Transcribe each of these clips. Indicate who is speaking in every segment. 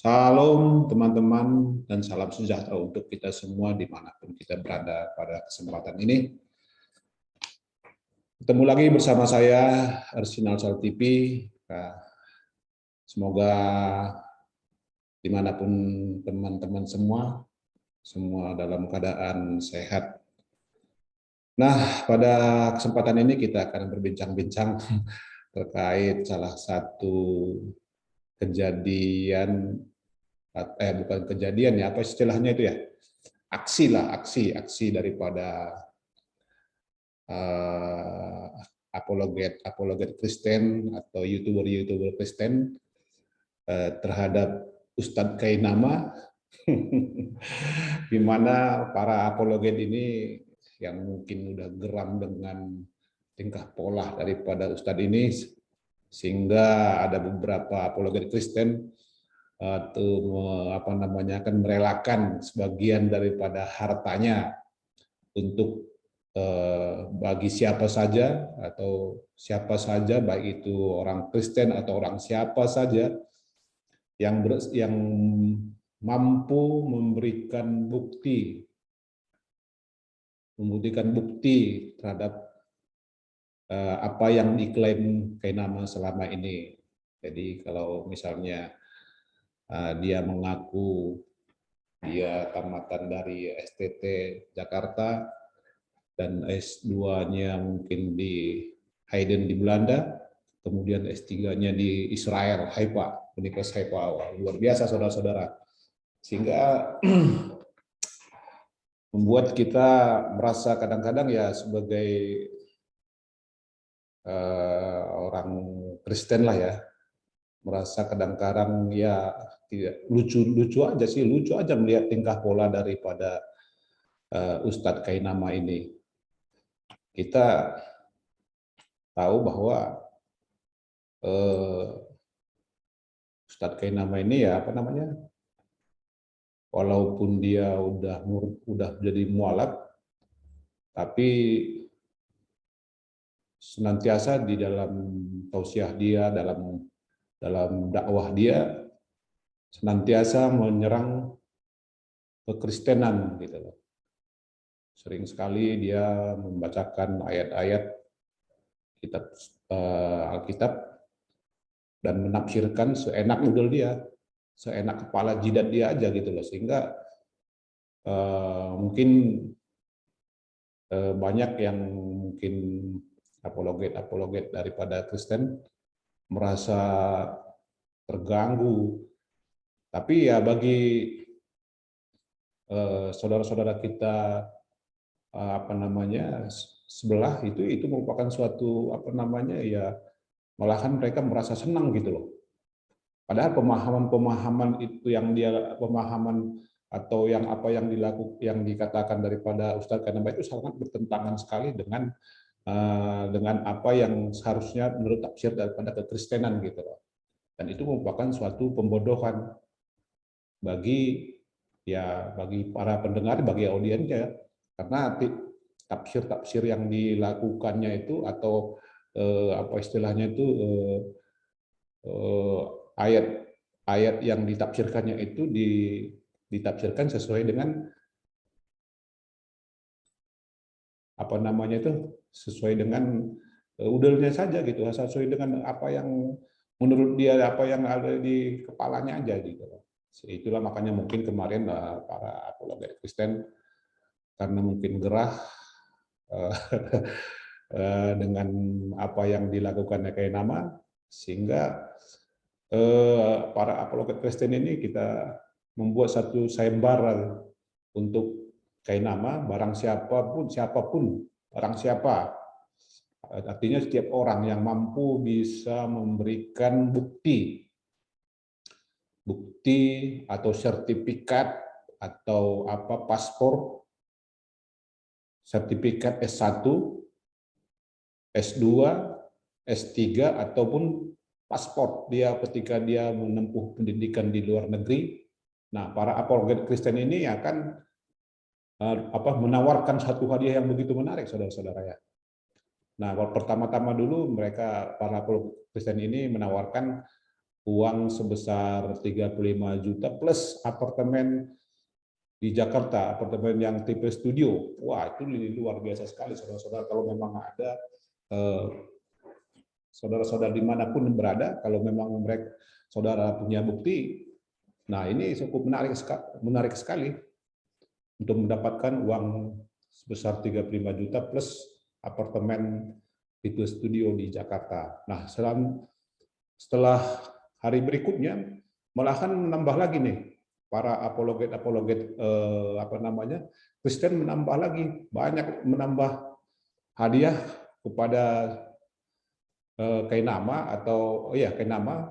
Speaker 1: Salam teman-teman dan salam sejahtera untuk kita semua dimanapun kita berada pada kesempatan ini. Ketemu lagi bersama saya, Arsinal Sal TV. Semoga dimanapun teman-teman semua dalam keadaan sehat. Nah, pada kesempatan ini kita akan berbincang-bincang terkait salah satu kejadian, bukan kejadian ya, apa istilahnya itu ya, aksi daripada apologet Kristen atau youtuber Kristen terhadap Ustadz Kainama, di mana para apologet ini yang mungkin udah geram dengan tingkah pola daripada Ustadz ini, sehingga ada beberapa apologet Kristen akan merelakan sebagian daripada hartanya untuk bagi siapa saja baik itu orang Kristen atau orang siapa saja yang mampu memberikan bukti terhadap apa yang diklaim Kainama selama ini. Jadi kalau misalnya dia mengaku dia tamatan dari STT Jakarta dan S2-nya mungkin di Haydn di Belanda, kemudian S3-nya di Israel, Haifa, Universitas Haifa. Luar biasa saudara-saudara. Sehingga membuat kita merasa kadang-kadang ya sebagai orang Kristen lah ya, merasa kadang-kadang ya tidak lucu aja melihat tingkah pola daripada Ustadz Kainama ini. Kita tahu bahwa Ustadz Kainama ini ya walaupun dia udah jadi mualaf, tapi senantiasa di dalam tausiah dia, dalam dakwah dia, senantiasa menyerang kekristenan gitu loh. Sering sekali dia membacakan ayat-ayat kitab Alkitab dan menafsirkan seenak udel dia, seenak kepala jidat dia aja gitu loh, sehingga mungkin banyak yang mungkin apologet daripada Kristen merasa terganggu. Tapi ya bagi saudara-saudara kita sebelah itu merupakan suatu ya malahan mereka merasa senang gitu loh. Padahal pemahaman itu pemahaman atau yang dikatakan daripada Ustadz Kainama itu sangat bertentangan sekali dengan apa yang seharusnya menurut tafsir daripada kekristenan gitu loh. Dan itu merupakan suatu pembodohan bagi para pendengar, bagi audiensnya, karena tafsir yang dilakukannya itu atau istilahnya itu ayat yang ditafsirkannya itu ditafsirkan sesuai dengan sesuai dengan udelnya saja gitu, sesuai dengan apa yang menurut dia, apa yang ada di kepalanya aja gitu. Itulah makanya mungkin kemarin para apologet Kristen karena mungkin gerah dengan apa yang dilakukan Kainama, sehingga para apologet Kristen ini kita membuat satu sayembara untuk Kainama, barang siapa, artinya setiap orang yang mampu bisa memberikan bukti atau sertifikat atau paspor, sertifikat S1, S2, S3 ataupun paspor dia ketika dia menempuh pendidikan di luar negeri. Nah, para apologet Kristen ini akan menawarkan satu hadiah yang begitu menarik, saudara-saudara ya. Nah, pertama-tama dulu para apologet Kristen ini menawarkan uang sebesar 35 juta plus apartemen di Jakarta, apartemen yang tipe studio. Wah, itu luar biasa sekali, saudara-saudara. Kalau memang ada saudara-saudara dimanapun berada, kalau memang mereka saudara punya bukti, nah ini cukup menarik sekali untuk mendapatkan uang sebesar 35 juta plus apartemen tipe studio di Jakarta. Nah, setelah hari berikutnya malahan menambah lagi nih para apologet Kristen menambah lagi, banyak menambah hadiah kepada Kainama Kainama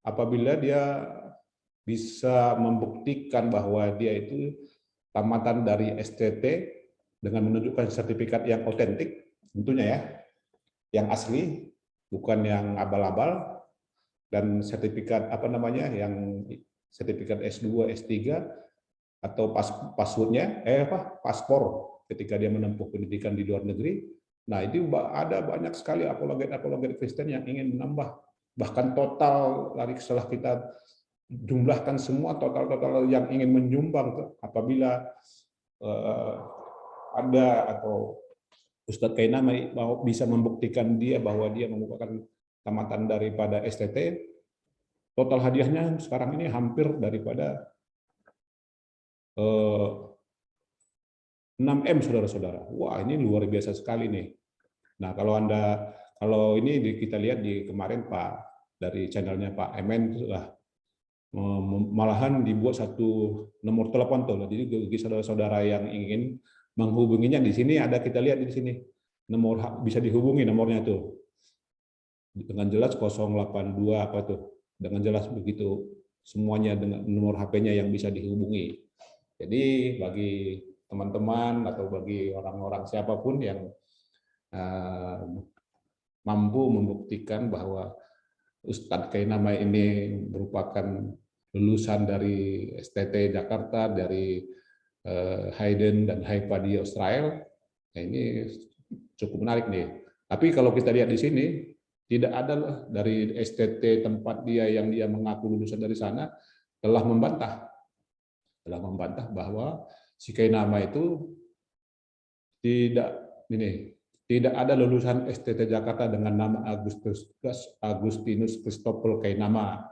Speaker 1: apabila dia bisa membuktikan bahwa dia itu tamatan dari STT dengan menunjukkan sertifikat yang otentik, tentunya ya, yang asli, bukan yang abal-abal, dan sertifikat yang sertifikat S2, S3 atau paspor ketika dia menempuh pendidikan di luar negeri. Nah, itu ada banyak sekali apologet Kristen yang ingin menambah, bahkan total setelah kita jumlahkan semua total yang ingin menyumbang apabila ada atau Ustadz Kainama bisa membuktikan dia bahwa dia merupakan tamatan daripada STT, total hadiahnya sekarang ini hampir daripada 6M, saudara-saudara. Wah, ini luar biasa sekali nih. Nah, kalau ini kita lihat di kemarin Pak, dari channelnya Pak Emen sudah malahan dibuat satu nomor telepon tuh. Jadi bagi saudara-saudara yang ingin menghubunginya, di sini ada, kita lihat di sini nomor bisa dihubungi, nomornya tuh dengan jelas 082 apa tuh, dengan jelas begitu semuanya dengan nomor HP-nya yang bisa dihubungi. Jadi bagi teman-teman atau bagi orang-orang siapapun yang mampu membuktikan bahwa Ustadz Kainama ini merupakan lulusan dari STT Jakarta, dari Hayden dan Haifa di Israel. Nah, ini cukup menarik nih. Tapi kalau kita lihat di sini, tidak ada dari STT tempat dia yang dia mengaku lulusan dari sana telah membantah bahwa si Kainama itu tidak ada lulusan STT Jakarta dengan nama Agustinus Christopher Kainama.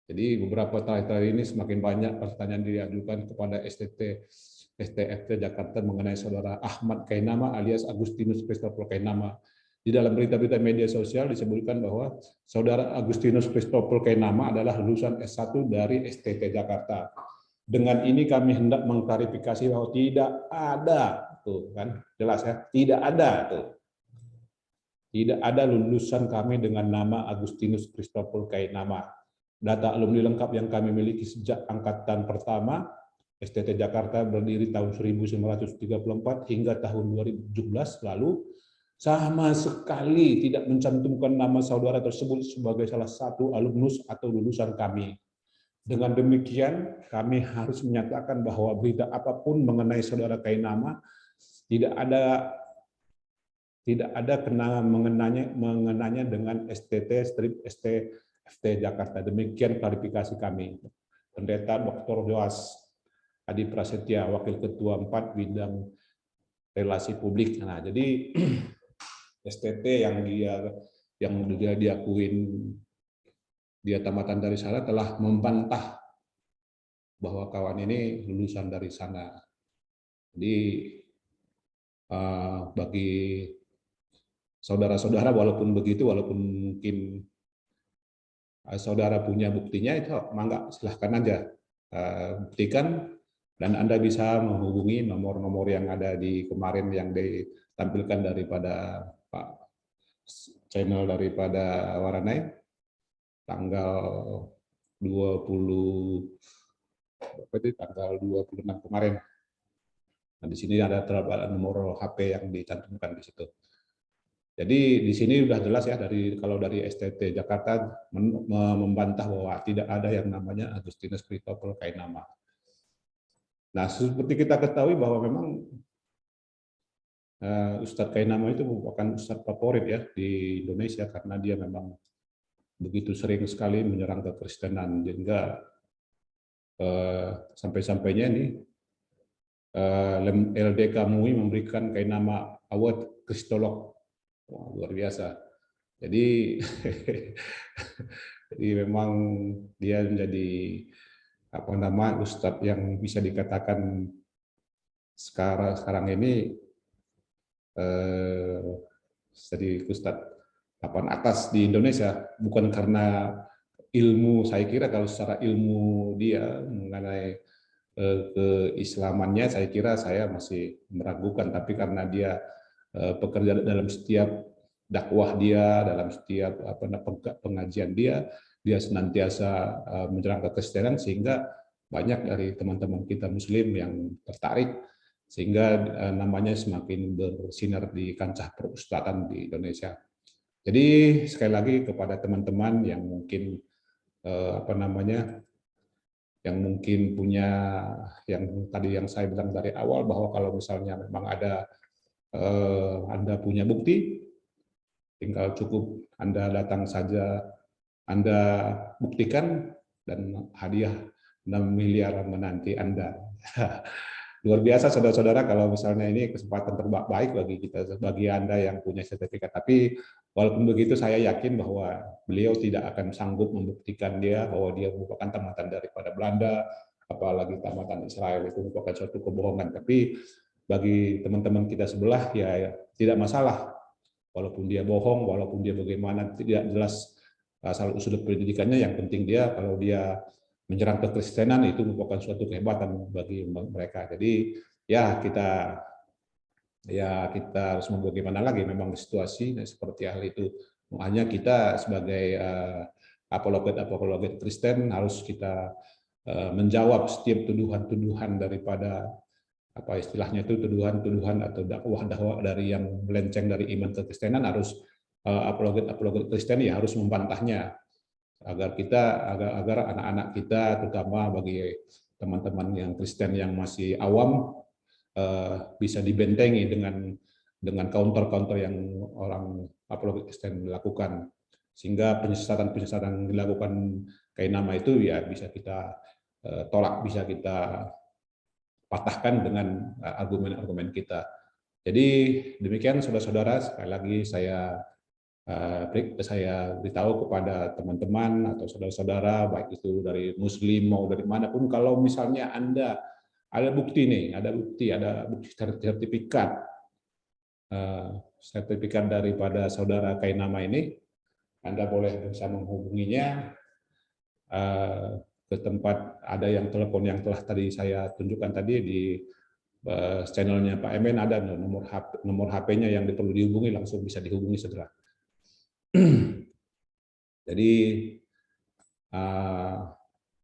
Speaker 1: Jadi beberapa terakhir ini semakin banyak pertanyaan diajukan kepada STFT Jakarta mengenai saudara Ahmad Kainama alias Agustinus Christopher Kainama. Di dalam berita-berita media sosial disebutkan bahwa saudara Agustinus Christopher Kainama adalah lulusan S1 dari STT Jakarta. Dengan ini kami hendak mengklarifikasi bahwa tidak ada, tuh kan jelas ya, tidak ada lulusan kami dengan nama Agustinus Christopher Kainama. Data alumni lengkap yang kami miliki sejak angkatan pertama STT Jakarta berdiri tahun 1934 hingga tahun 2017 lalu sama sekali tidak mencantumkan nama saudara tersebut sebagai salah satu alumnus atau lulusan kami. Dengan demikian, kami harus menyatakan bahwa berita apapun mengenai saudara Kainama tidak ada mengenanya dengan STFT Jakarta. Demikian klarifikasi kami. Pendeta Dr. Joas Adi Prasetya, Wakil Ketua 4 Bidang Relasi Publik. Nah, jadi STT yang dia diakuin dia tamatan dari sana telah membantah bahwa kawan ini lulusan dari sana. Jadi bagi saudara-saudara walaupun mungkin saudara punya buktinya, itu mangga silahkan aja buktikan, dan Anda bisa menghubungi nomor-nomor yang ada di kemarin yang ditampilkan daripada Pak channel daripada Waranai tanggal 26 kemarin. Nah, di sini ada nomor HP yang dicantumkan di situ. Jadi di sini sudah jelas ya, kalau dari STT Jakarta membantah bahwa tidak ada yang namanya Agustinus Christopher Kainama. Nah, seperti kita ketahui bahwa memang Ustadz Kainama itu merupakan ustadz favorit ya di Indonesia, karena dia memang begitu sering sekali menyerang kekristenan, sehingga sampai-sampainya ini LDK MUI memberikan kayak nama award Kristolog. Wah, luar biasa. Jadi jadi memang dia menjadi ustadz yang bisa dikatakan sekarang ini jadi ustadz papan atas di Indonesia, bukan karena ilmu. Saya kira kalau secara ilmu dia mengenai keislamannya, saya kira saya masih meragukan, tapi karena dia pekerja dalam setiap dakwah dia, dalam setiap pengajian dia senantiasa menyerang kekristenan, sehingga banyak dari teman-teman kita Muslim yang tertarik, sehingga namanya semakin bersinar di kancah perustatan di Indonesia. Jadi sekali lagi kepada teman-teman yang mungkin yang mungkin punya, yang tadi yang saya bilang dari awal, bahwa kalau misalnya memang ada Anda punya bukti, tinggal cukup Anda datang saja, Anda buktikan, dan hadiah 6 miliar menanti Anda. Luar biasa saudara-saudara, kalau misalnya ini kesempatan terbaik bagi kita, bagi Anda yang punya sertifikat. Tapi walaupun begitu, saya yakin bahwa beliau tidak akan sanggup membuktikan bahwa dia merupakan tamatan daripada Belanda, apalagi tamatan Israel, itu merupakan suatu kebohongan. Tapi bagi teman-teman kita sebelah, ya tidak masalah. Walaupun dia bohong, walaupun dia bagaimana, tidak jelas asal usul pendidikannya, yang penting kalau dia menyerang kekristenan, itu merupakan suatu kehebatan bagi mereka. Jadi ya kita harus bagaimana lagi, memang situasi seperti hal itu. Hanya kita sebagai apologet Kristen harus kita menjawab setiap tuduhan-tuduhan daripada istilahnya itu, tuduhan-tuduhan atau dakwah-dakwah dari yang melenceng dari iman kekristenan. Harus apologet Kristen ya harus membantahnya, agar anak-anak kita, terutama bagi teman-teman yang Kristen yang masih awam, bisa dibentengi dengan counter-counter yang orang apologet Kristen lakukan, sehingga penyesatan yang dilakukan kayak nama itu ya bisa kita tolak, bisa kita patahkan dengan argumen-argumen kita. Jadi demikian saudara-saudara, sekali lagi saya beritahu kepada teman-teman atau saudara-saudara, baik itu dari Muslim mau dari manapun, kalau misalnya Anda ada bukti sertifikat daripada saudara Kainama ini, Anda boleh bisa menghubunginya ke tempat, ada yang telepon yang telah tadi saya tunjukkan tadi di channelnya Pak Emen, ada nomor HP-nya yang perlu dihubungi, langsung bisa dihubungi segera. Jadi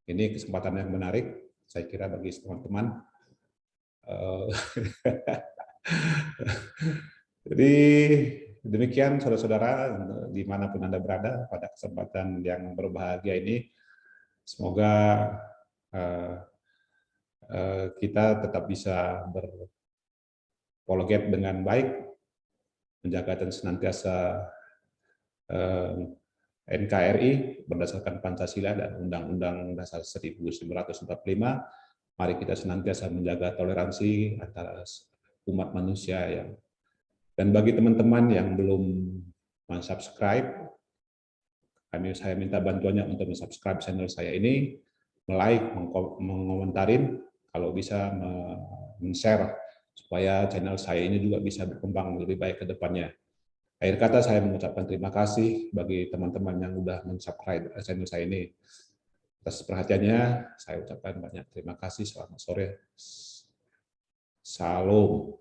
Speaker 1: ini kesempatan yang menarik, saya kira, bagi teman-teman. Jadi demikian saudara-saudara, dimanapun Anda berada pada kesempatan yang berbahagia ini, semoga kita tetap bisa berapologet dengan baik, menjaga dan senantiasa NKRI berdasarkan Pancasila dan Undang-Undang Dasar 1945. Mari kita senantiasa menjaga toleransi antara umat manusia. Dan bagi teman-teman yang belum subscribe, saya minta bantuannya untuk subscribe channel saya ini, like, mengomentarin, kalau bisa men-share, supaya channel saya ini juga bisa berkembang lebih baik ke depannya. Akhir kata, saya mengucapkan terima kasih bagi teman-teman yang sudah men-subscribe channel saya ini. Atas perhatiannya, saya ucapkan banyak terima kasih. Selamat sore. Salam.